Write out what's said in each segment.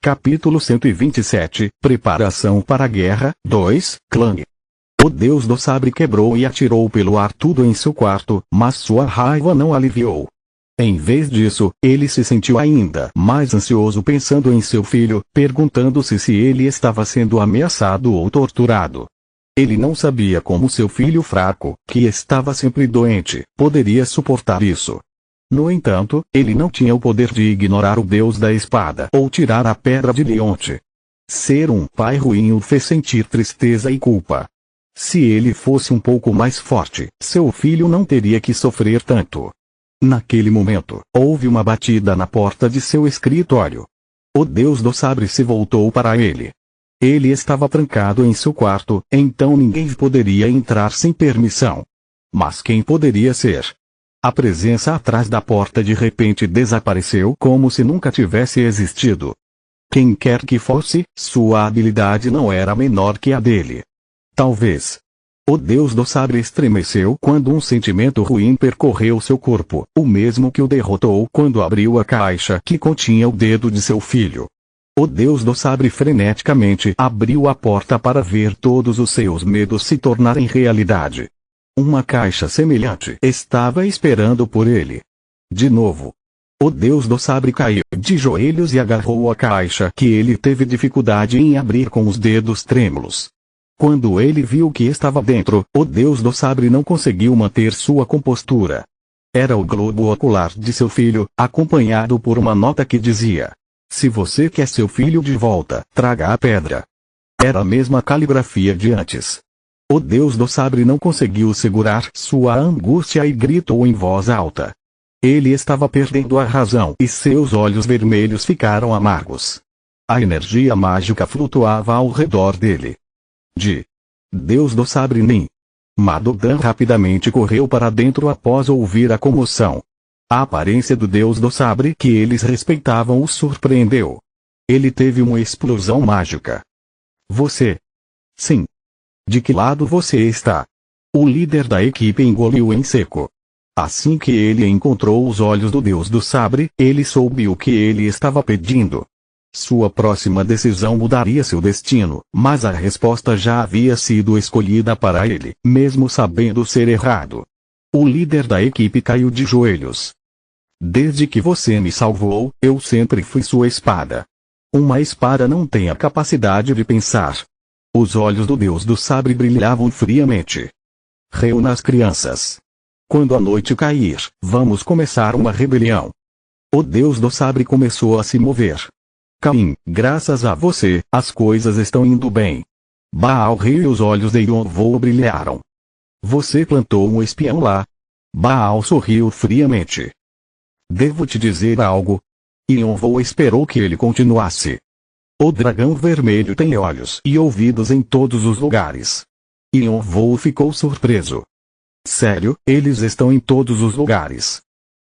Capítulo 127, Preparação para a Guerra, 2, Clang. O deus do sabre quebrou e atirou pelo ar tudo em seu quarto, mas sua raiva não aliviou. Em vez disso, ele se sentiu ainda mais ansioso pensando em seu filho, perguntando-se se ele estava sendo ameaçado ou torturado. Ele não sabia como seu filho fraco, que estava sempre doente, poderia suportar isso. No entanto, ele não tinha o poder de ignorar o deus da espada ou tirar a pedra de Leonte. Ser um pai ruim o fez sentir tristeza e culpa. Se ele fosse um pouco mais forte, seu filho não teria que sofrer tanto. Naquele momento, houve uma batida na porta de seu escritório. O deus do sabre se voltou para ele. Ele estava trancado em seu quarto, então ninguém poderia entrar sem permissão. Mas quem poderia ser? A presença atrás da porta de repente desapareceu como se nunca tivesse existido. Quem quer que fosse, sua habilidade não era menor que a dele. Talvez. O deus do sabre estremeceu quando um sentimento ruim percorreu seu corpo, o mesmo que o derrotou quando abriu a caixa que continha o dedo de seu filho. O deus do sabre freneticamente abriu a porta para ver todos os seus medos se tornarem realidade. Uma caixa semelhante estava esperando por ele. De novo. O deus do sabre caiu de joelhos e agarrou a caixa que ele teve dificuldade em abrir com os dedos trêmulos. Quando ele viu o que estava dentro, o deus do sabre não conseguiu manter sua compostura. Era o globo ocular de seu filho, acompanhado por uma nota que dizia: "Se você quer seu filho de volta, traga a pedra." Era a mesma caligrafia de antes. O deus do sabre não conseguiu segurar sua angústia e gritou em voz alta. Ele estava perdendo a razão e seus olhos vermelhos ficaram amargos. A energia mágica flutuava ao redor dele. Deus do sabre Nin. Madodan rapidamente correu para dentro após ouvir a comoção. A aparência do deus do sabre que eles respeitavam o surpreendeu. Ele teve uma explosão mágica. Você? Sim. De que lado você está? O líder da equipe engoliu em seco. Assim que ele encontrou os olhos do deus do sabre, ele soube o que ele estava pedindo. Sua próxima decisão mudaria seu destino, mas a resposta já havia sido escolhida para ele, mesmo sabendo ser errado. O líder da equipe caiu de joelhos. Desde que você me salvou, eu sempre fui sua espada. Uma espada não tem a capacidade de pensar. Os olhos do deus do sabre brilhavam friamente. Reúna as crianças. Quando a noite cair, vamos começar uma rebelião. O deus do sabre começou a se mover. Caim, graças a você, as coisas estão indo bem. Baal riu e os olhos de Yonvou brilharam. Você plantou um espião lá. Baal sorriu friamente. Devo te dizer algo? Yonvou esperou que ele continuasse. O dragão vermelho tem olhos e ouvidos em todos os lugares. Yonvou ficou surpreso. Sério, eles estão em todos os lugares.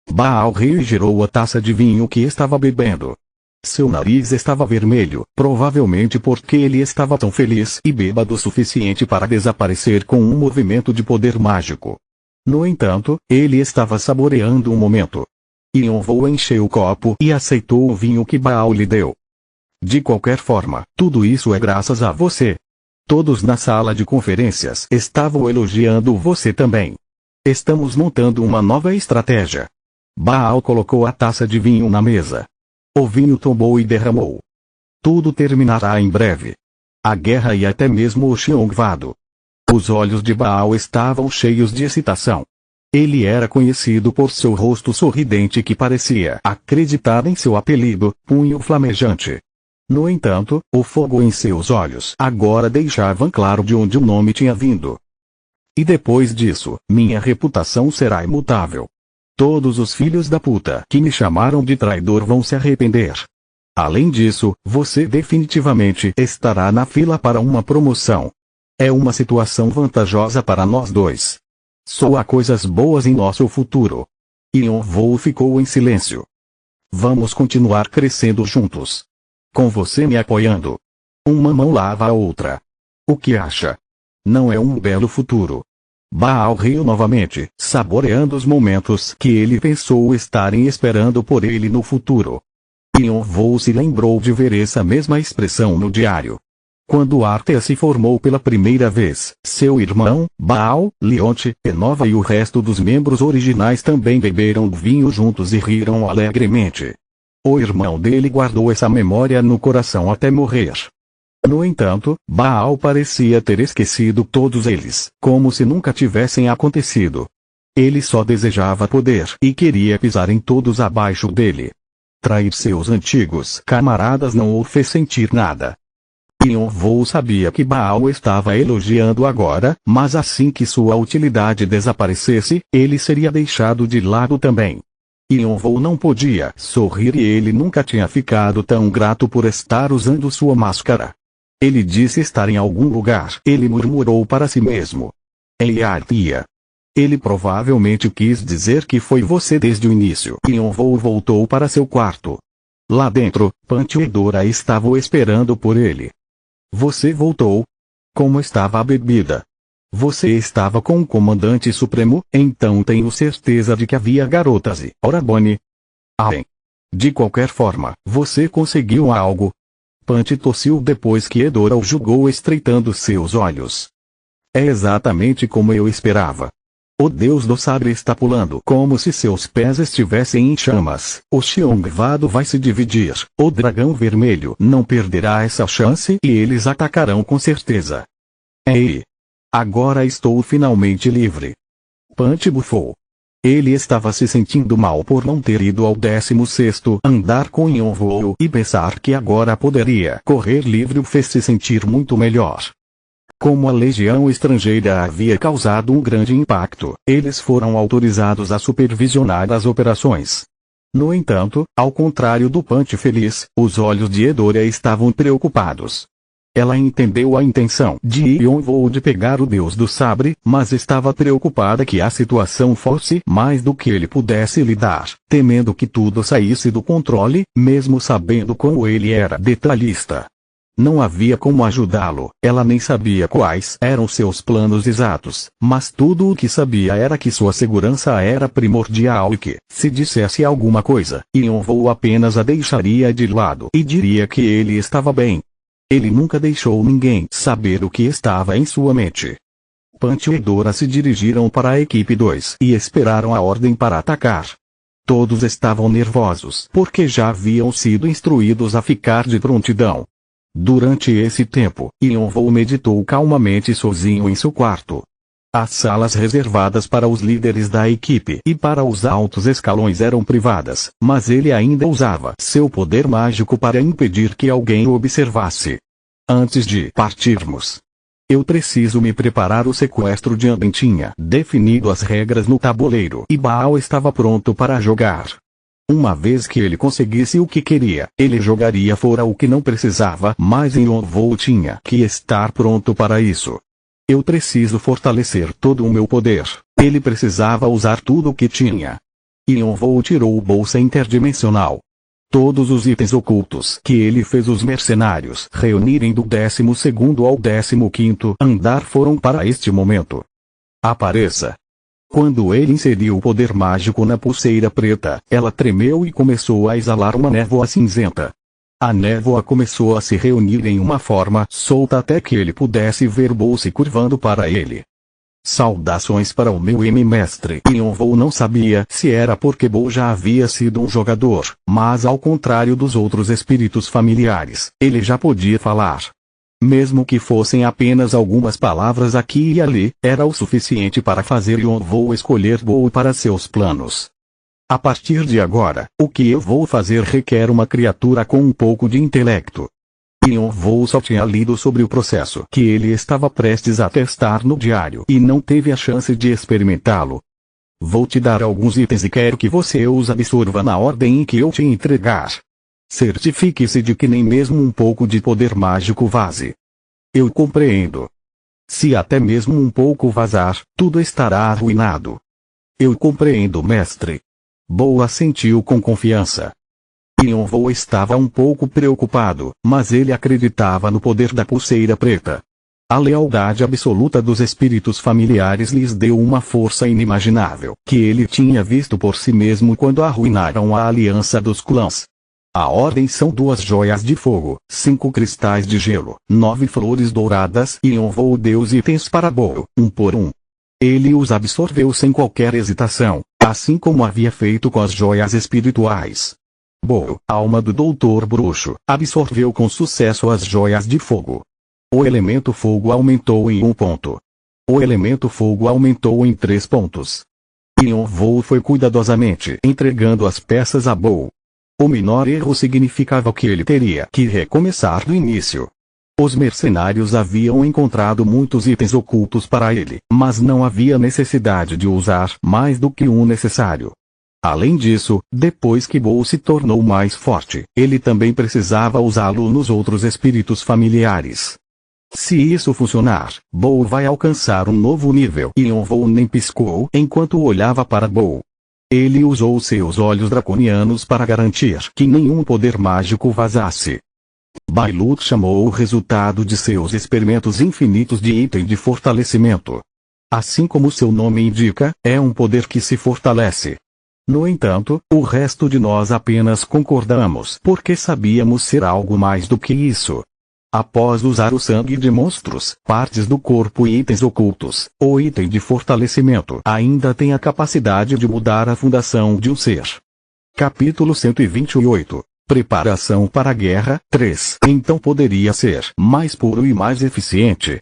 Baal riu e girou a taça de vinho que estava bebendo. Seu nariz estava vermelho, provavelmente porque ele estava tão feliz e bêbado o suficiente para desaparecer com um movimento de poder mágico. No entanto, ele estava saboreando o momento. Yonvou encheu o copo e aceitou o vinho que Baal lhe deu. De qualquer forma, tudo isso é graças a você. Todos na sala de conferências estavam elogiando você também. Estamos montando uma nova estratégia. Baal colocou a taça de vinho na mesa. O vinho tombou e derramou. Tudo terminará em breve. A guerra e até mesmo o Xiongvado. Os olhos de Baal estavam cheios de excitação. Ele era conhecido por seu rosto sorridente que parecia acreditar em seu apelido, Punho Flamejante. No entanto, o fogo em seus olhos agora deixava claro de onde o nome tinha vindo. E depois disso, minha reputação será imutável. Todos os filhos da puta que me chamaram de traidor vão se arrepender. Além disso, você definitivamente estará na fila para uma promoção. É uma situação vantajosa para nós dois. Só há coisas boas em nosso futuro. Yonvou ficou em silêncio. Vamos continuar crescendo juntos. Com você me apoiando. Uma mão lava a outra. O que acha? Não é um belo futuro? Baal riu novamente, saboreando os momentos que ele pensou estarem esperando por ele no futuro. Yonvou se lembrou de ver essa mesma expressão no diário. Quando Arthur se formou pela primeira vez, seu irmão, Baal, Leonte, Enova e o resto dos membros originais também beberam vinho juntos e riram alegremente. O irmão dele guardou essa memória no coração até morrer. No entanto, Baal parecia ter esquecido todos eles, como se nunca tivessem acontecido. Ele só desejava poder e queria pisar em todos abaixo dele. Trair seus antigos camaradas não o fez sentir nada. Yonvou sabia que Baal estava elogiando agora, mas assim que sua utilidade desaparecesse, ele seria deixado de lado também. Yonvou não podia sorrir e ele nunca tinha ficado tão grato por estar usando sua máscara. Ele disse estar em algum lugar. Ele murmurou para si mesmo. Ei, Arthur. Ele provavelmente quis dizer que foi você desde o início. Yonvou voltou para seu quarto. Lá dentro, Punch e Dora estavam esperando por ele. Você voltou? Como estava a bebida? Você estava com o comandante supremo, então tenho certeza de que havia garotas e Orabone. Bem. De qualquer forma, você conseguiu algo? Punch tossiu depois que Edora o julgou estreitando seus olhos. É exatamente como eu esperava. O deus do sabre está pulando como se seus pés estivessem em chamas. O Xiongvado vai se dividir. O dragão vermelho não perderá essa chance e eles atacarão com certeza. Ei! Agora estou finalmente livre. Punch bufou. Ele estava se sentindo mal por não ter ido ao 16º andar com Yonvou e pensar que agora poderia correr livre o fez se sentir muito melhor. Como a legião estrangeira havia causado um grande impacto, eles foram autorizados a supervisionar as operações. No entanto, ao contrário do Punch feliz, os olhos de Edora estavam preocupados. Ela entendeu a intenção de Yonvou de pegar o deus do sabre, mas estava preocupada que a situação fosse mais do que ele pudesse lidar, temendo que tudo saísse do controle, mesmo sabendo como ele era detalhista. Não havia como ajudá-lo, ela nem sabia quais eram seus planos exatos, mas tudo o que sabia era que sua segurança era primordial e que, se dissesse alguma coisa, Yonvou apenas a deixaria de lado e diria que ele estava bem. Ele nunca deixou ninguém saber o que estava em sua mente. Punch e Dora se dirigiram para a equipe 2 e esperaram a ordem para atacar. Todos estavam nervosos porque já haviam sido instruídos a ficar de prontidão. Durante esse tempo, Yonvou meditou calmamente sozinho em seu quarto. As salas reservadas para os líderes da equipe e para os altos escalões eram privadas, mas ele ainda usava seu poder mágico para impedir que alguém o observasse. Antes de partirmos, eu preciso me preparar. O sequestro de Anden tinha definido as regras no tabuleiro e Baal estava pronto para jogar. Uma vez que ele conseguisse o que queria, ele jogaria fora o que não precisava, mas Yonvou tinha que estar pronto para isso. Eu preciso fortalecer todo o meu poder. Ele precisava usar tudo o que tinha. Yonvou tirou o bolsa interdimensional. Todos os itens ocultos que ele fez os mercenários reunirem do 12º ao 15º andar foram para este momento. Apareça. Quando ele inseriu o poder mágico na pulseira preta, ela tremeu e começou a exalar uma névoa cinzenta. A névoa começou a se reunir em uma forma solta até que ele pudesse ver Bo se curvando para ele. Saudações para o meu mestre. Yonvou não sabia se era porque Bo já havia sido um jogador, mas ao contrário dos outros espíritos familiares, ele já podia falar. Mesmo que fossem apenas algumas palavras aqui e ali, era o suficiente para fazer Yonvou escolher Bo para seus planos. A partir de agora, o que eu vou fazer requer uma criatura com um pouco de intelecto. Yonvou só tinha lido sobre o processo que ele estava prestes a testar no diário e não teve a chance de experimentá-lo. Vou te dar alguns itens e quero que você os absorva na ordem em que eu te entregar. Certifique-se de que nem mesmo um pouco de poder mágico vaze. Eu compreendo. Se até mesmo um pouco vazar, tudo estará arruinado. Eu compreendo, mestre. Bo assentiu com confiança. Yonvou estava um pouco preocupado, mas ele acreditava no poder da pulseira preta. A lealdade absoluta dos espíritos familiares lhes deu uma força inimaginável, que ele tinha visto por si mesmo quando arruinaram a aliança dos clãs. A ordem são 2 joias de fogo, 5 cristais de gelo, 9 flores douradas e um voo Deus itens para Boo, 1 por 1. Ele os absorveu sem qualquer hesitação, assim como havia feito com as joias espirituais. Boo, alma do Doutor Bruxo, absorveu com sucesso as joias de fogo. O elemento fogo aumentou em 1 ponto. O elemento fogo aumentou em 3 pontos. E um voo foi cuidadosamente entregando as peças a Boo. O menor erro significava que ele teria que recomeçar do início. Os mercenários haviam encontrado muitos itens ocultos para ele, mas não havia necessidade de usar mais do que um necessário. Além disso, depois que Boo se tornou mais forte, ele também precisava usá-lo nos outros espíritos familiares. Se isso funcionar, Boo vai alcançar um novo nível. E um voo nem piscou enquanto olhava para Boo. Ele usou seus olhos draconianos para garantir que nenhum poder mágico vazasse. Bailut chamou o resultado de seus experimentos infinitos de item de fortalecimento. Assim como seu nome indica, é um poder que se fortalece. No entanto, o resto de nós apenas concordamos porque sabíamos ser algo mais do que isso. Após usar o sangue de monstros, partes do corpo e itens ocultos, o item de fortalecimento ainda tem a capacidade de mudar a fundação de um ser. Capítulo 128. Preparação para a guerra, 3. Então poderia ser mais puro e mais eficiente.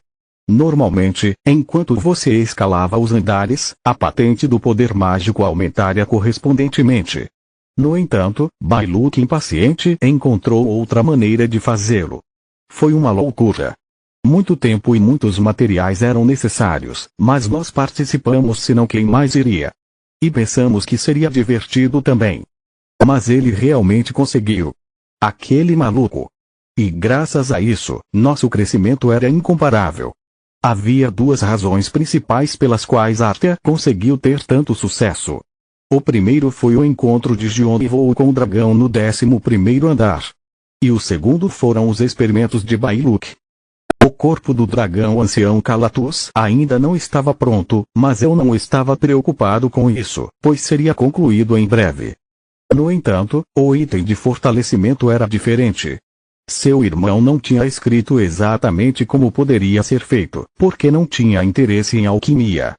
Normalmente, enquanto você escalava os andares, a patente do poder mágico aumentaria correspondentemente. No entanto, Bailut impaciente encontrou outra maneira de fazê-lo. Foi uma loucura. Muito tempo e muitos materiais eram necessários, mas nós participamos senão quem mais iria. E pensamos que seria divertido também. Mas ele realmente conseguiu. Aquele maluco. E graças a isso, nosso crescimento era incomparável. Havia 2 razões principais pelas quais Arthur conseguiu ter tanto sucesso. O primeiro foi o encontro de Gion e voo com o dragão no 11º andar. E o segundo foram os experimentos de Bailut. O corpo do dragão ancião Calatus ainda não estava pronto, mas eu não estava preocupado com isso, pois seria concluído em breve. No entanto, o item de fortalecimento era diferente. Seu irmão não tinha escrito exatamente como poderia ser feito, porque não tinha interesse em alquimia.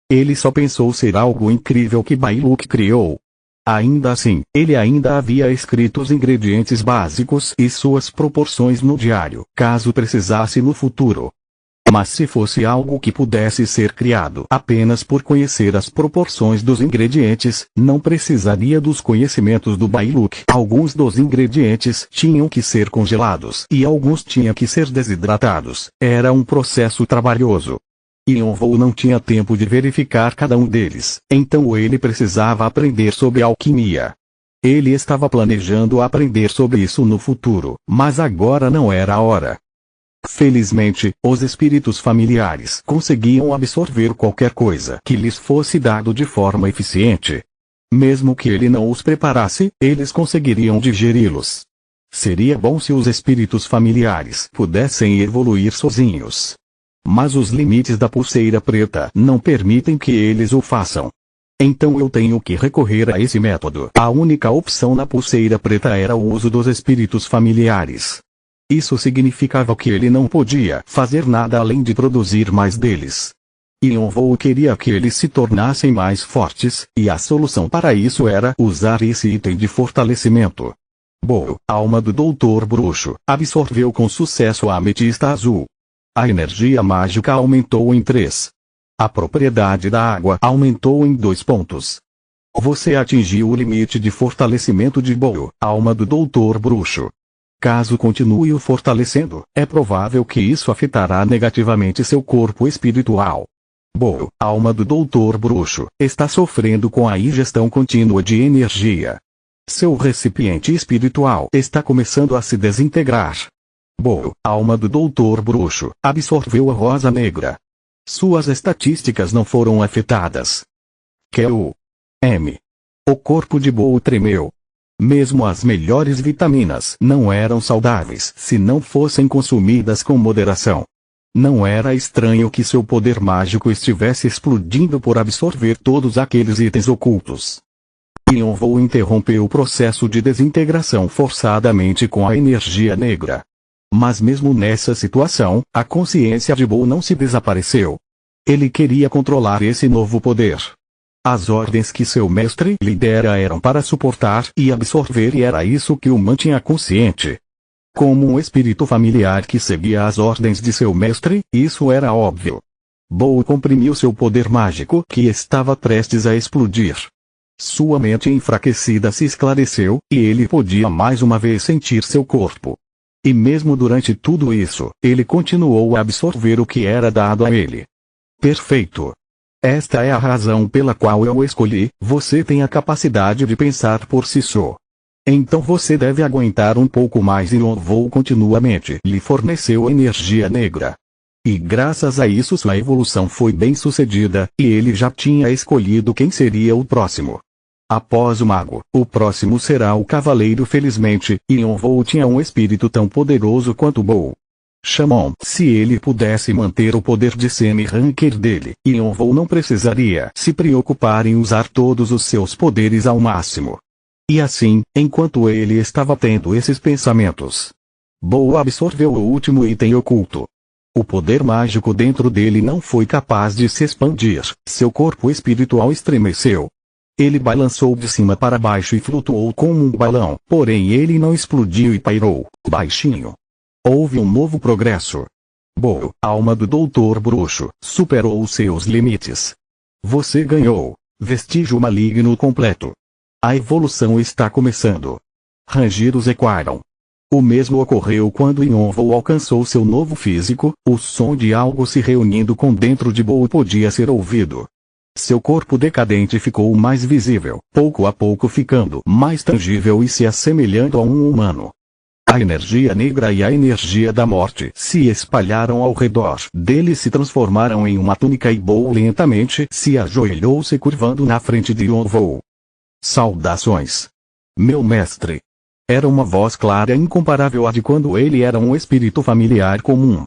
Ele só pensou ser algo incrível que Bailut criou. Ainda assim, ele ainda havia escrito os ingredientes básicos e suas proporções no diário, caso precisasse no futuro. Mas se fosse algo que pudesse ser criado apenas por conhecer as proporções dos ingredientes, não precisaria dos conhecimentos do Bailut. Alguns dos ingredientes tinham que ser congelados e alguns tinham que ser desidratados. Era um processo trabalhoso. E um voo não tinha tempo de verificar cada um deles, então ele precisava aprender sobre alquimia. Ele estava planejando aprender sobre isso no futuro, mas agora não era a hora. Felizmente, os espíritos familiares conseguiam absorver qualquer coisa que lhes fosse dado de forma eficiente. Mesmo que ele não os preparasse, eles conseguiriam digeri-los. Seria bom se os espíritos familiares pudessem evoluir sozinhos. Mas os limites da pulseira preta não permitem que eles o façam. Então eu tenho que recorrer a esse método. A única opção na pulseira preta era o uso dos espíritos familiares. Isso significava que ele não podia fazer nada além de produzir mais deles. E um voo queria que eles se tornassem mais fortes, e a solução para isso era usar esse item de fortalecimento. Boo, alma do Doutor Bruxo, absorveu com sucesso a ametista azul. A energia mágica aumentou em 3. A propriedade da água aumentou em 2 pontos. Você atingiu o limite de fortalecimento de Boo, alma do Doutor Bruxo. Caso continue o fortalecendo, é provável que isso afetará negativamente seu corpo espiritual. Boo, alma do Doutor Bruxo, está sofrendo com a ingestão contínua de energia. Seu recipiente espiritual está começando a se desintegrar. Boo, alma do Doutor Bruxo, absorveu a rosa negra. Suas estatísticas não foram afetadas. Q.U.M. O corpo de Boo tremeu. Mesmo as melhores vitaminas não eram saudáveis se não fossem consumidas com moderação. Não era estranho que seu poder mágico estivesse explodindo por absorver todos aqueles itens ocultos. Yonvou interrompeu o processo de desintegração forçadamente com a energia negra. Mas mesmo nessa situação, a consciência de Bo não se desapareceu. Ele queria controlar esse novo poder. As ordens que seu mestre lhe dera eram para suportar e absorver, e era isso que o mantinha consciente. Como um espírito familiar que seguia as ordens de seu mestre, isso era óbvio. Bo comprimiu seu poder mágico que estava prestes a explodir. Sua mente enfraquecida se esclareceu, e ele podia mais uma vez sentir seu corpo. E mesmo durante tudo isso, ele continuou a absorver o que era dado a ele. Perfeito. Esta é a razão pela qual eu o escolhi. Você tem a capacidade de pensar por si só. Então você deve aguentar um pouco mais, e Yonvou continuamente lhe forneceu energia negra. E graças a isso sua evolução foi bem sucedida, e ele já tinha escolhido quem seria o próximo. Após o mago, o próximo será o cavaleiro. Felizmente, Yonvou tinha um espírito tão poderoso quanto Bo. Chamon, se ele pudesse manter o poder de semi-ranker dele, Yonvou não precisaria se preocupar em usar todos os seus poderes ao máximo. E assim, enquanto ele estava tendo esses pensamentos, Bo absorveu o último item oculto. O poder mágico dentro dele não foi capaz de se expandir, seu corpo espiritual estremeceu. Ele balançou de cima para baixo e flutuou como um balão, porém ele não explodiu e pairou baixinho. Houve um novo progresso. Bo, alma do Doutor Bruxo, superou os seus limites. Você ganhou vestígio maligno completo. A evolução está começando. Rangidos ecoaram. O mesmo ocorreu quando Yonvou alcançou seu novo físico. O som de algo se reunindo com dentro de Bo podia ser ouvido. Seu corpo decadente ficou mais visível, pouco a pouco ficando mais tangível e se assemelhando a um humano. A energia negra e a energia da morte se espalharam ao redor dele e se transformaram em uma túnica, e Bo lentamente se ajoelhou, se curvando na frente de Yonvou. Saudações, meu mestre. Era uma voz clara e incomparável à de quando ele era um espírito familiar comum.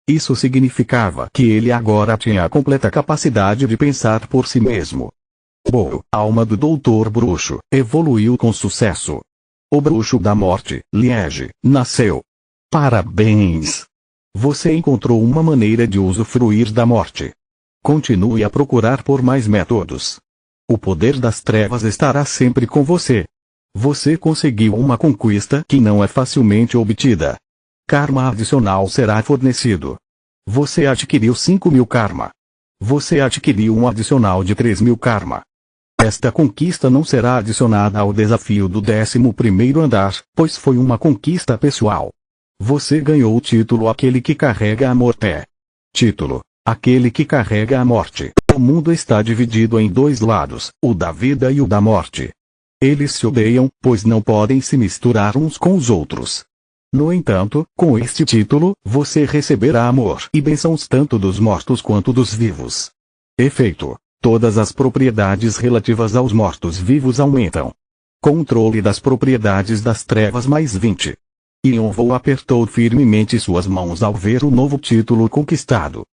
Isso significava que ele agora tinha a completa capacidade de pensar por si mesmo. Bo, alma do Doutor Bruxo, evoluiu com sucesso. O Bruxo da Morte, Liege, nasceu. Parabéns! Você encontrou uma maneira de usufruir da morte. Continue a procurar por mais métodos. O poder das trevas estará sempre com você. Você conseguiu uma conquista que não é facilmente obtida. Karma adicional será fornecido. Você adquiriu 5.000 karma. Você adquiriu um adicional de 3.000 karma. Esta conquista não será adicionada ao desafio do 11º andar, pois foi uma conquista pessoal. Você ganhou o título Aquele que Carrega a Morte. Título: Aquele que Carrega a Morte. O mundo está dividido em dois lados, o da vida e o da morte. Eles se odeiam, pois não podem se misturar uns com os outros. No entanto, com este título, você receberá amor e bênçãos tanto dos mortos quanto dos vivos. Efeito: todas as propriedades relativas aos mortos-vivos aumentam. Controle das propriedades das trevas mais 20. Yonvou apertou firmemente suas mãos ao ver o novo título conquistado.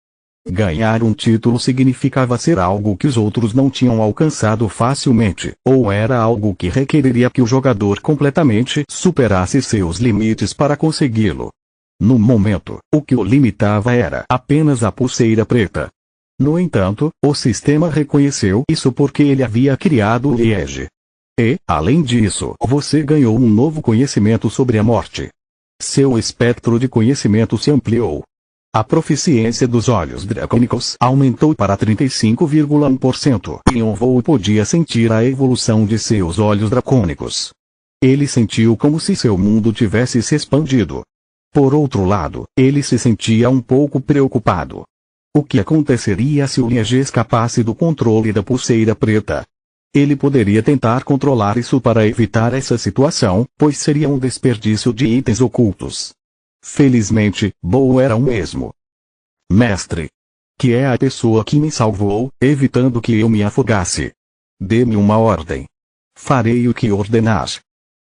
Ganhar um título significava ser algo que os outros não tinham alcançado facilmente, ou era algo que requeriria que o jogador completamente superasse seus limites para consegui-lo. No momento, o que o limitava era apenas a pulseira preta. No entanto, o sistema reconheceu isso porque ele havia criado o Liege. E, além disso, você ganhou um novo conhecimento sobre a morte. Seu espectro de conhecimento se ampliou. A proficiência dos olhos dracônicos aumentou para 35,1%. E Yonvou podia sentir a evolução de seus olhos dracônicos. Ele sentiu como se seu mundo tivesse se expandido. Por outro lado, ele se sentia um pouco preocupado. O que aconteceria se o Liege escapasse do controle da pulseira preta? Ele poderia tentar controlar isso para evitar essa situação, pois seria um desperdício de itens ocultos. Felizmente, Bo era o mesmo. Mestre, que é a pessoa que me salvou, evitando que eu me afogasse. Dê-me uma ordem. Farei o que ordenar.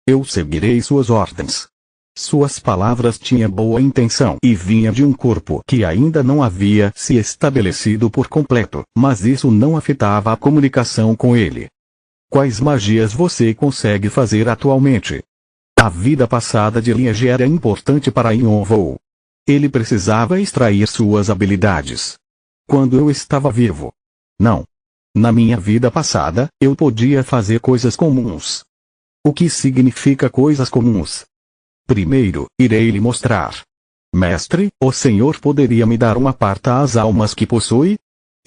Eu seguirei suas ordens. Suas palavras tinham boa intenção e vinha de um corpo que ainda não havia se estabelecido por completo, mas isso não afetava a comunicação com ele. Quais magias você consegue fazer atualmente? A vida passada de Liege era importante para Yonvou. Ele precisava extrair suas habilidades. Quando eu estava vivo. Não. Na minha vida passada, eu podia fazer coisas comuns. O que significa coisas comuns? Primeiro, irei lhe mostrar. Mestre, o senhor poderia me dar uma parte das almas que possui?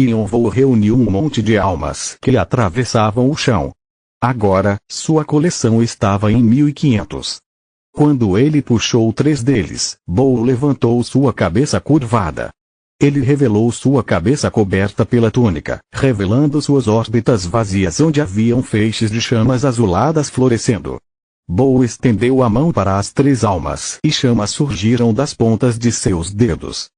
Yonvou reuniu um monte de almas que atravessavam o chão. Agora, sua coleção estava em 1500. Quando ele puxou 3 deles, Bou levantou sua cabeça curvada. Ele revelou sua cabeça coberta pela túnica, revelando suas órbitas vazias onde haviam feixes de chamas azuladas florescendo. Bou estendeu a mão para as 3 almas e chamas surgiram das pontas de seus dedos.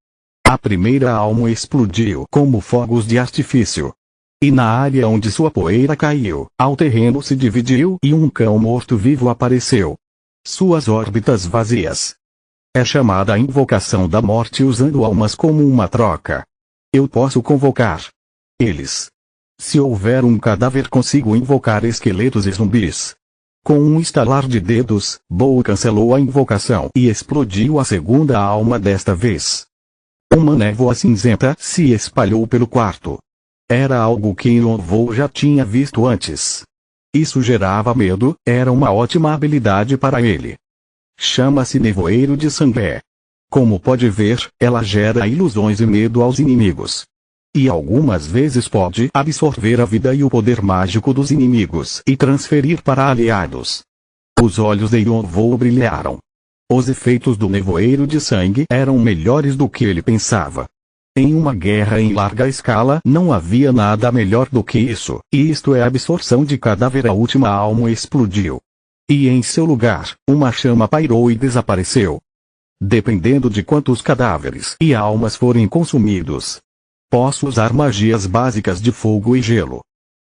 A primeira alma explodiu como fogos de artifício. E na área onde sua poeira caiu, o terreno se dividiu e um cão morto-vivo apareceu. Suas órbitas vazias. É chamada a invocação da morte usando almas como uma troca. Eu posso convocar eles. Se houver um cadáver, consigo invocar esqueletos e zumbis. Com um estalar de dedos, Bou cancelou a invocação e explodiu a segunda alma desta vez. Uma névoa cinzenta se espalhou pelo quarto. Era algo que Yonvou já tinha visto antes. Isso gerava medo, era uma ótima habilidade para ele. Chama-se Nevoeiro de Sangue. Como pode ver, ela gera ilusões e medo aos inimigos. E algumas vezes pode absorver a vida e o poder mágico dos inimigos e transferir para aliados. Os olhos de Yonvou brilharam. Os efeitos do Nevoeiro de Sangue eram melhores do que ele pensava. Em uma guerra em larga escala não havia nada melhor do que isso, e isto é a absorção de cadáver. A última alma explodiu. E em seu lugar, uma chama pairou e desapareceu. Dependendo de quantos cadáveres e almas forem consumidos. Posso usar magias básicas de fogo e gelo.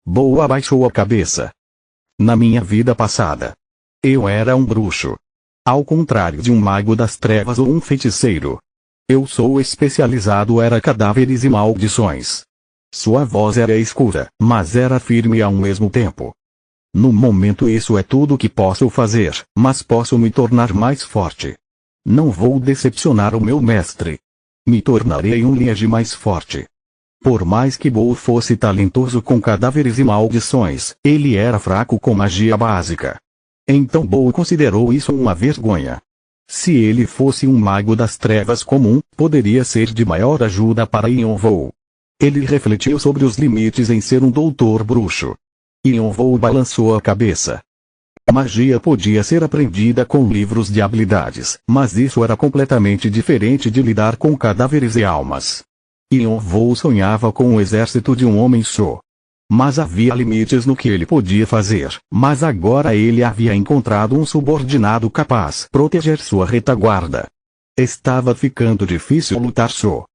Bou abaixou a cabeça. Na minha vida passada, eu era um bruxo. Ao contrário de um mago das trevas ou um feiticeiro. Eu sou especializado era cadáveres e maldições. Sua voz era escura, mas era firme ao mesmo tempo. No momento isso é tudo que posso fazer, mas posso me tornar mais forte. Não vou decepcionar o meu mestre. Me tornarei um Liege mais forte. Por mais que Bou fosse talentoso com cadáveres e maldições, ele era fraco com magia básica. Então Bou considerou isso uma vergonha. Se ele fosse um mago das trevas comum, poderia ser de maior ajuda para Yonvou. Ele refletiu sobre os limites em ser um doutor bruxo. Yonvou balançou a cabeça. Magia podia ser aprendida com livros de habilidades, mas isso era completamente diferente de lidar com cadáveres e almas. Yonvou sonhava com um exército de um homem só. Mas havia limites no que ele podia fazer, mas agora ele havia encontrado um subordinado capaz de proteger sua retaguarda. Estava ficando difícil lutar só.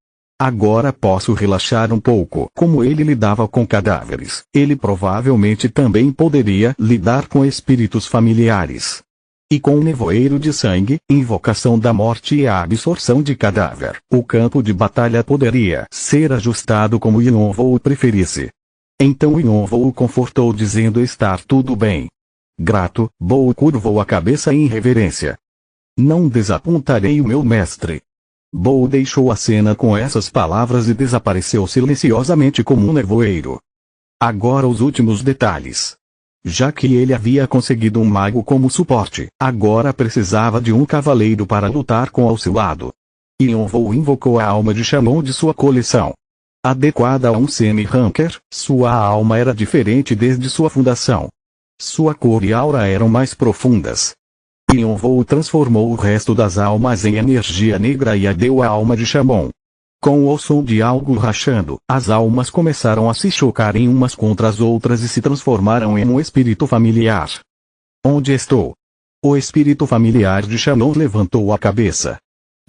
Agora posso relaxar um pouco. Como ele lidava com cadáveres, ele provavelmente também poderia lidar com espíritos familiares. E com o Nevoeiro de Sangue, invocação da morte e a absorção de cadáver, o campo de batalha poderia ser ajustado como Yonvou preferisse. Então Yonvou o confortou dizendo estar tudo bem. Grato, Bou curvou a cabeça em reverência. Não desapontarei o meu mestre. Bou deixou a cena com essas palavras e desapareceu silenciosamente como um nevoeiro. Agora os últimos detalhes. Já que ele havia conseguido um mago como suporte, agora precisava de um cavaleiro para lutar com ao seu lado. Yonvou invocou a alma de Chamon de sua coleção. Adequada a um semi-ranker, sua alma era diferente desde sua fundação. Sua cor e aura eram mais profundas. Yonvou transformou o resto das almas em energia negra e a deu à alma de Chamon. Com o som de algo rachando, as almas começaram a se chocarem umas contra as outras e se transformaram em um espírito familiar. Onde estou? O espírito familiar de Chamon levantou a cabeça.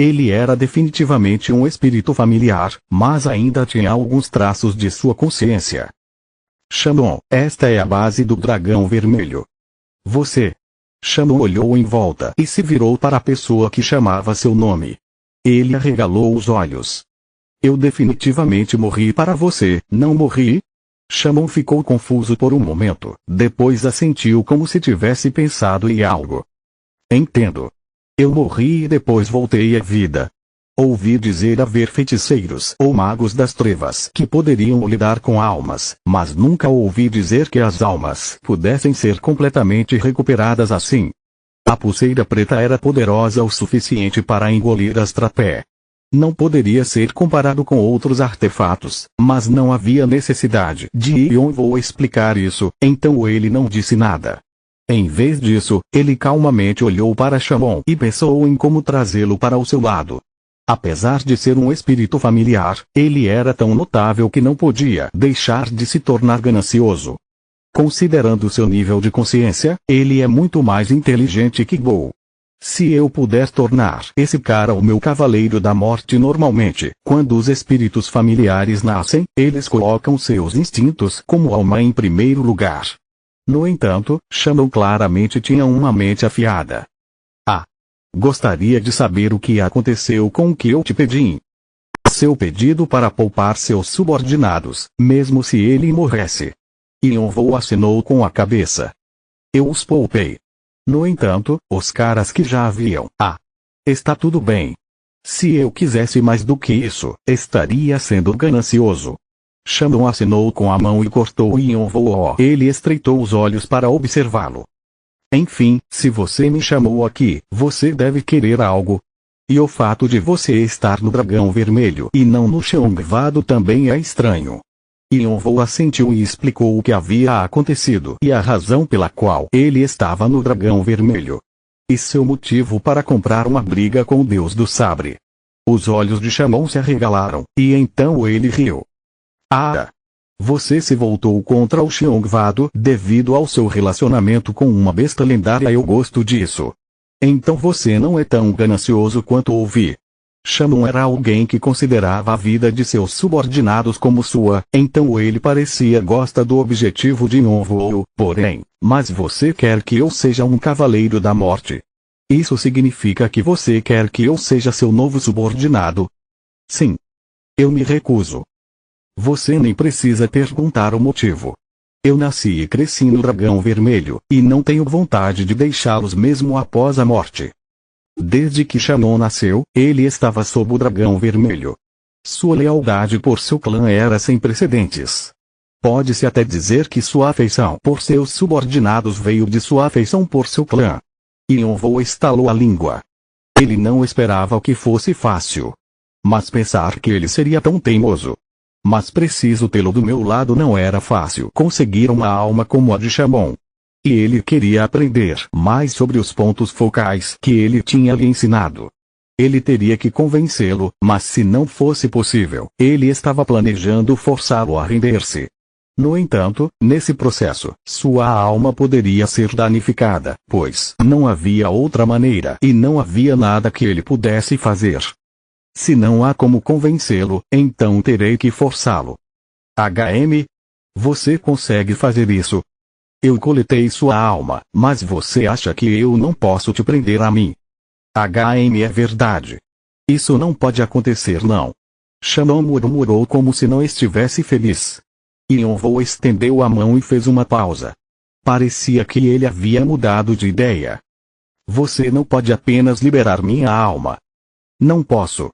Ele era definitivamente um espírito familiar, mas ainda tinha alguns traços de sua consciência. Chamon, esta é a base do dragão vermelho. Você. Chamon olhou em volta e se virou para a pessoa que chamava seu nome. Ele arregalou os olhos. Eu definitivamente morri para você, não morri? Shamon ficou confuso por um momento, depois assentiu como se tivesse pensado em algo. Entendo. Eu morri e depois voltei à vida. Ouvi dizer haver feiticeiros ou magos das trevas que poderiam lidar com almas, mas nunca ouvi dizer que as almas pudessem ser completamente recuperadas assim. A pulseira preta era poderosa o suficiente para engolir Astrapé. Não poderia ser comparado com outros artefatos, mas não havia necessidade de Yonvou explicar isso, então ele não disse nada. Em vez disso, ele calmamente olhou para Shamon e pensou em como trazê-lo para o seu lado. Apesar de ser um espírito familiar, ele era tão notável que não podia deixar de se tornar ganancioso. Considerando seu nível de consciência, ele é muito mais inteligente que Gou. Se eu puder tornar esse cara o meu cavaleiro da morte normalmente, quando os espíritos familiares nascem, eles colocam seus instintos como alma em primeiro lugar. No entanto, Shamon claramente tinha uma mente afiada. Gostaria de saber o que aconteceu com o que eu te pedi. Seu pedido para poupar seus subordinados, mesmo se ele morresse. Yonvou assinou com a cabeça. Eu os poupei. No entanto, os caras que já haviam. Está tudo bem. Se eu quisesse mais do que isso, estaria sendo ganancioso. Shamon assinou com a mão e cortou Yonvou. Ele estreitou os olhos para observá-lo. Enfim, se você me chamou aqui, você deve querer algo. E o fato de você estar no dragão vermelho e não no Xiongvado também é estranho. Yonvou assentiu e explicou o que havia acontecido e a razão pela qual ele estava no dragão vermelho. E seu motivo para comprar uma briga com o Deus do Sabre. Os olhos de Shamon se arregalaram, e então ele riu. Você se voltou contra o Xiongvado devido ao seu relacionamento com uma besta lendária. Eu gosto disso. Então você não é tão ganancioso quanto ouvi. Shamon era alguém que considerava a vida de seus subordinados como sua, então ele parecia gostar do objetivo de Yonvou, porém, mas você quer que eu seja um cavaleiro da morte. Isso significa que você quer que eu seja seu novo subordinado? Sim. Eu me recuso. Você nem precisa perguntar o motivo. Eu nasci e cresci no dragão vermelho, e não tenho vontade de deixá-los mesmo após a morte. Desde que Shamon nasceu, ele estava sob o dragão vermelho. Sua lealdade por seu clã era sem precedentes. Pode-se até dizer que sua afeição por seus subordinados veio de sua afeição por seu clã. Yonvou estalou a língua. Ele não esperava que fosse fácil. Mas pensar que ele seria tão teimoso. Mas preciso tê-lo do meu lado não era fácil conseguir uma alma como a de Shamon. E ele queria aprender mais sobre os pontos focais que ele tinha lhe ensinado. Ele teria que convencê-lo, mas se não fosse possível, ele estava planejando forçá-lo a render-se. No entanto, nesse processo, sua alma poderia ser danificada, pois não havia outra maneira e não havia nada que ele pudesse fazer. Se não há como convencê-lo, então terei que forçá-lo. Você consegue fazer isso? Eu coletei sua alma, mas você acha que eu não posso te prender a mim? É verdade. Isso não pode acontecer não. Shamon murmurou como se não estivesse feliz. Yonvou estendeu a mão e fez uma pausa. Parecia que ele havia mudado de ideia. Você não pode apenas liberar minha alma. Não posso.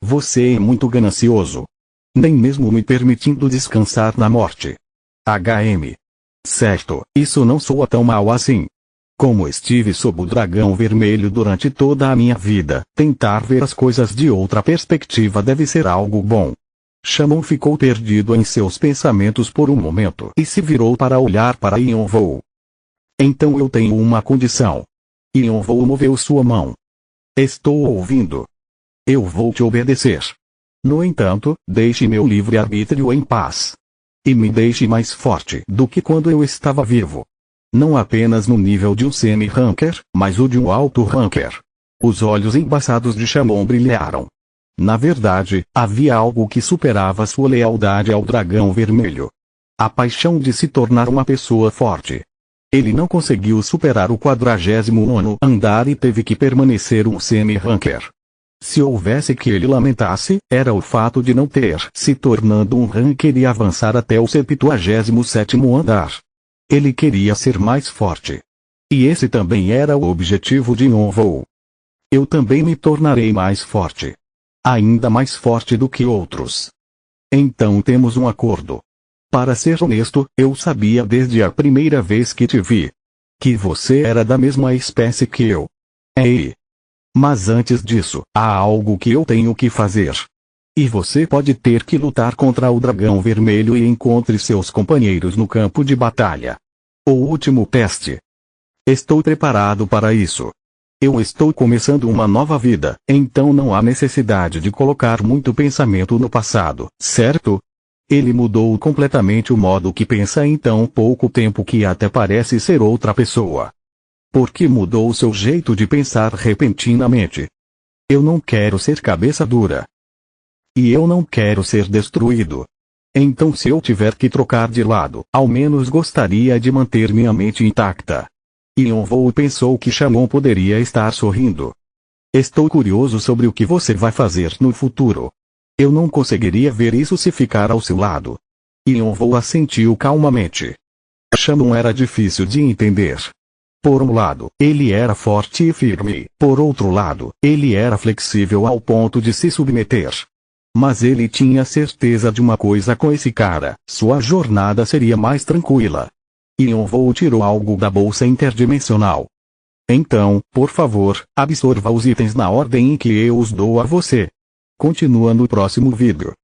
Você é muito ganancioso. Nem mesmo me permitindo descansar na morte. Certo, isso não soa tão mal assim. Como estive sob o dragão vermelho durante toda a minha vida, tentar ver as coisas de outra perspectiva deve ser algo bom. Shamon ficou perdido em seus pensamentos por um momento e se virou para olhar para Yonvou. Então eu tenho uma condição. Yonvou moveu sua mão. Estou ouvindo. Eu vou te obedecer. No entanto, deixe meu livre-arbítrio em paz. E me deixe mais forte do que quando eu estava vivo. Não apenas no nível de um semi-ranker, mas o de um alto ranker. Os olhos embaçados de Shamon brilharam. Na verdade, havia algo que superava sua lealdade ao dragão vermelho. A paixão de se tornar uma pessoa forte. Ele não conseguiu superar o 49º andar e teve que permanecer um semi-ranker. Se houvesse que ele lamentasse, era o fato de não ter se tornando um ranker e avançar até o 77º andar. Ele queria ser mais forte. E esse também era o objetivo de Yonvou. Eu também me tornarei mais forte. Ainda mais forte do que outros. Então temos um acordo. Para ser honesto, eu sabia desde a primeira vez que te vi. Que você era da mesma espécie que eu. Ei! Mas antes disso, há algo que eu tenho que fazer. E você pode ter que lutar contra o dragão vermelho e encontre seus companheiros no campo de batalha. O último teste. Estou preparado para isso. Eu estou começando uma nova vida, então não há necessidade de colocar muito pensamento no passado, certo? Ele mudou completamente o modo que pensa em tão pouco tempo que até parece ser outra pessoa. Por que mudou seu jeito de pensar repentinamente? Eu não quero ser cabeça dura. E eu não quero ser destruído. Então se eu tiver que trocar de lado, ao menos gostaria de manter minha mente intacta. Yonvou pensou que Shalom poderia estar sorrindo. Estou curioso sobre o que você vai fazer no futuro. Eu não conseguiria ver isso se ficar ao seu lado. Yonvou assentiu calmamente. Shalom era difícil de entender. Por um lado, ele era forte e firme. Por outro lado, ele era flexível ao ponto de se submeter. Mas ele tinha certeza de uma coisa com esse cara: sua jornada seria mais tranquila. Yonvou tirou algo da bolsa interdimensional. Então, por favor, absorva os itens na ordem em que eu os dou a você. Continua no próximo vídeo.